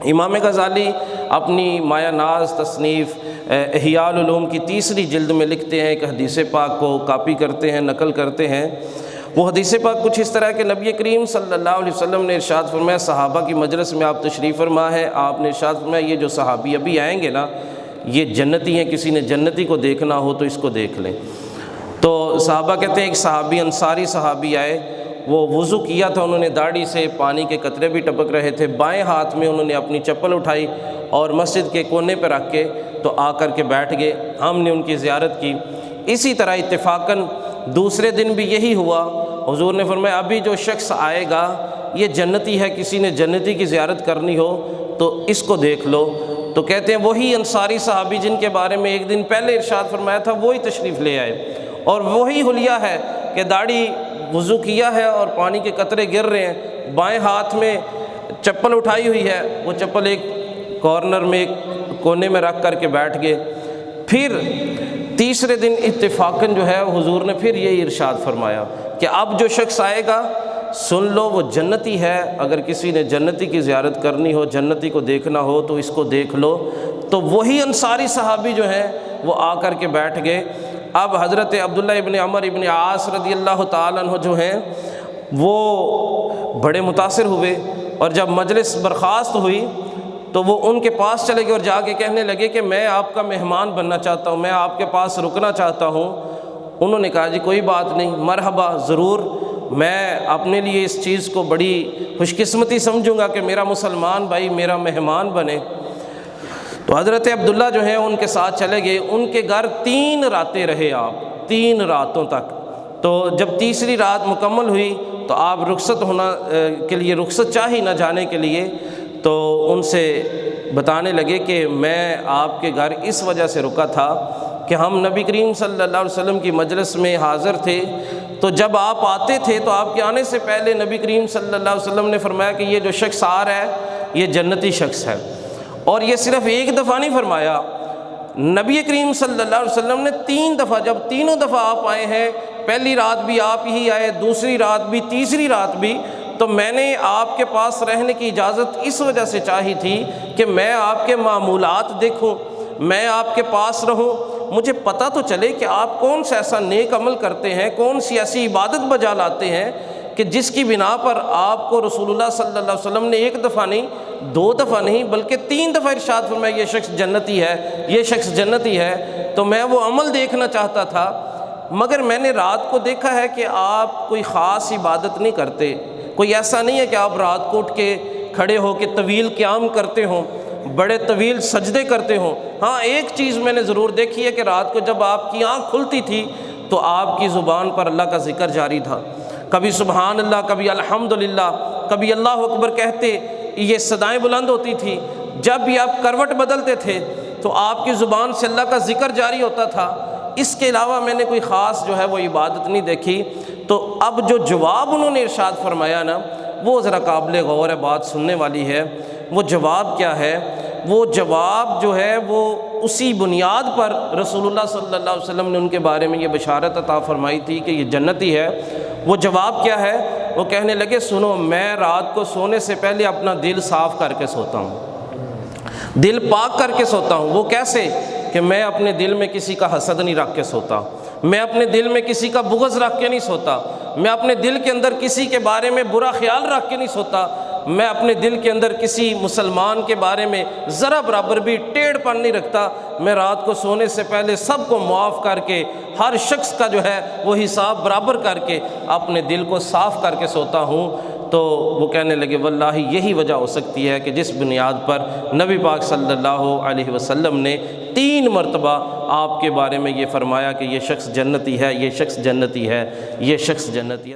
امام غزالی اپنی مایہ ناز تصنیف احیاء العلوم کی 3 جلد میں لکھتے ہیں، ایک حدیث پاک کو کاپی کرتے ہیں، نقل کرتے ہیں۔ وہ حدیث پاک کچھ اس طرح کہ نبی کریم صلی اللہ علیہ وسلم نے ارشاد فرمایا، صحابہ کی مجلس میں آپ تشریف فرما ہے، آپ نے ارشاد فرمایا یہ جو صحابی ابھی آئیں گے نا یہ جنتی ہیں، کسی نے جنتی کو دیکھنا ہو تو اس کو دیکھ لیں۔ تو صحابہ کہتے ہیں ایک صحابی انصاری صحابی آئے، وہ وضو کیا تھا، انہوں نے داڑھی سے پانی کے قطرے بھی ٹپک رہے تھے، بائیں ہاتھ میں انہوں نے اپنی چپل اٹھائی اور مسجد کے کونے پہ رکھ کے تو آ کر کے بیٹھ گئے، ہم نے ان کی زیارت کی۔ اسی طرح اتفاقاً دوسرے دن بھی یہی ہوا، حضور نے فرمایا ابھی جو شخص آئے گا یہ جنتی ہے، کسی نے جنتی کی زیارت کرنی ہو تو اس کو دیکھ لو۔ تو کہتے ہیں وہی انصاری صحابی جن کے بارے میں ایک دن پہلے ارشاد فرمایا تھا وہی تشریف لے آئے، اور وہی حلیہ ہے کہ داڑھی وضو کیا ہے اور پانی کے قطرے گر رہے ہیں، بائیں ہاتھ میں چپل اٹھائی ہوئی ہے، وہ چپل ایک کارنر میں ایک کونے میں رکھ کر کے بیٹھ گئے۔ پھر تیسرے دن اتفاقاً جو ہے حضور نے پھر یہی ارشاد فرمایا کہ اب جو شخص آئے گا سن لو وہ جنتی ہے، اگر کسی نے جنتی کی زیارت کرنی ہو، جنتی کو دیکھنا ہو تو اس کو دیکھ لو۔ تو وہی انصاری صحابی جو ہیں وہ آ کر کے بیٹھ گئے۔ اب حضرت عبداللہ ابن عمر ابن عاص رضی اللہ تعالیٰ عنہ جو ہیں وہ بڑے متاثر ہوئے، اور جب مجلس برخاست ہوئی تو وہ ان کے پاس چلے گئے اور جا کے کہنے لگے کہ میں آپ کا مہمان بننا چاہتا ہوں، میں آپ کے پاس رکنا چاہتا ہوں۔ انہوں نے کہا جی کوئی بات نہیں، مرحبا، ضرور، میں اپنے لیے اس چیز کو بڑی خوش قسمتی سمجھوں گا کہ میرا مسلمان بھائی میرا مہمان بنے۔ تو حضرت عبداللہ جو ہیں ان کے ساتھ چلے گئے، ان کے گھر 3 راتیں رہے آپ، 3 راتوں تک۔ تو جب تیسری رات مکمل ہوئی تو آپ رخصت ہونا کے لیے رخصت چاہی نہ جانے کے لیے، تو ان سے بتانے لگے کہ میں آپ کے گھر اس وجہ سے رکا تھا کہ ہم نبی کریم صلی اللہ علیہ وسلم کی مجلس میں حاضر تھے، تو جب آپ آتے تھے تو آپ کے آنے سے پہلے نبی کریم صلی اللہ علیہ وسلم نے فرمایا کہ یہ جو شخص آ رہا ہے یہ جنتی شخص ہے۔ اور یہ صرف ایک دفعہ نہیں فرمایا، نبی کریم صلی اللہ علیہ وسلم نے 3 دفعہ، جب تینوں دفعہ آپ آئے ہیں، پہلی رات بھی آپ ہی آئے، دوسری رات بھی، تیسری رات بھی، تو میں نے آپ کے پاس رہنے کی اجازت اس وجہ سے چاہی تھی کہ میں آپ کے معمولات دیکھوں، میں آپ کے پاس رہوں، مجھے پتہ تو چلے کہ آپ کون سا ایسا نیک عمل کرتے ہیں، کون سی ایسی عبادت بجا لاتے ہیں کہ جس کی بنا پر آپ کو رسول اللہ صلی اللہ علیہ وسلم نے 1 دفعہ نہیں، 2 دفعہ نہیں، بلکہ 3 دفعہ ارشاد فرمایا یہ شخص جنتی ہے، یہ شخص جنتی ہے۔ تو میں وہ عمل دیکھنا چاہتا تھا، مگر میں نے رات کو دیکھا ہے کہ آپ کوئی خاص عبادت نہیں کرتے، کوئی ایسا نہیں ہے کہ آپ رات کو اٹھ کے کھڑے ہو کے طویل قیام کرتے ہوں، بڑے طویل سجدے کرتے ہوں۔ ہاں ایک چیز میں نے ضرور دیکھی ہے کہ رات کو جب آپ کی آنکھ کھلتی تھی تو آپ کی زبان پر اللہ کا ذکر جاری تھا، کبھی سبحان اللہ، کبھی الحمدللہ، کبھی اللہ اکبر کہتے، یہ صدائیں بلند ہوتی تھی۔ جب بھی آپ کروٹ بدلتے تھے تو آپ کی زبان سے اللہ کا ذکر جاری ہوتا تھا۔ اس کے علاوہ میں نے کوئی خاص جو ہے وہ عبادت نہیں دیکھی۔ تو اب جو جواب انہوں نے ارشاد فرمایا نا وہ ذرا قابل غور ہے، بات سننے والی ہے۔ وہ جواب کیا ہے؟ وہ جواب جو ہے وہ اسی بنیاد پر رسول اللہ صلی اللہ علیہ وسلم نے ان کے بارے میں یہ بشارت عطا فرمائی تھی کہ یہ جنتی ہے۔ وہ جواب کیا ہے؟ وہ کہنے لگے سنو، میں رات کو سونے سے پہلے اپنا دل صاف کر کے سوتا ہوں، دل پاک کر کے سوتا ہوں۔ وہ کیسے؟ کہ میں اپنے دل میں کسی کا حسد نہیں رکھ کے سوتا، میں اپنے دل میں کسی کا بغض رکھ کے نہیں سوتا، میں اپنے دل کے اندر کسی کے بارے میں برا خیال رکھ کے نہیں سوتا، میں اپنے دل کے اندر کسی مسلمان کے بارے میں ذرا برابر بھی ٹیڑھ پن نہیں رکھتا۔ میں رات کو سونے سے پہلے سب کو معاف کر کے، ہر شخص کا جو ہے وہ حساب برابر کر کے اپنے دل کو صاف کر کے سوتا ہوں۔ تو وہ کہنے لگے واللہ یہی وجہ ہو سکتی ہے کہ جس بنیاد پر نبی پاک صلی اللہ علیہ وسلم نے 3 مرتبہ آپ کے بارے میں یہ فرمایا کہ یہ شخص جنتی ہے، یہ شخص جنتی ہے، یہ شخص جنتی ہے۔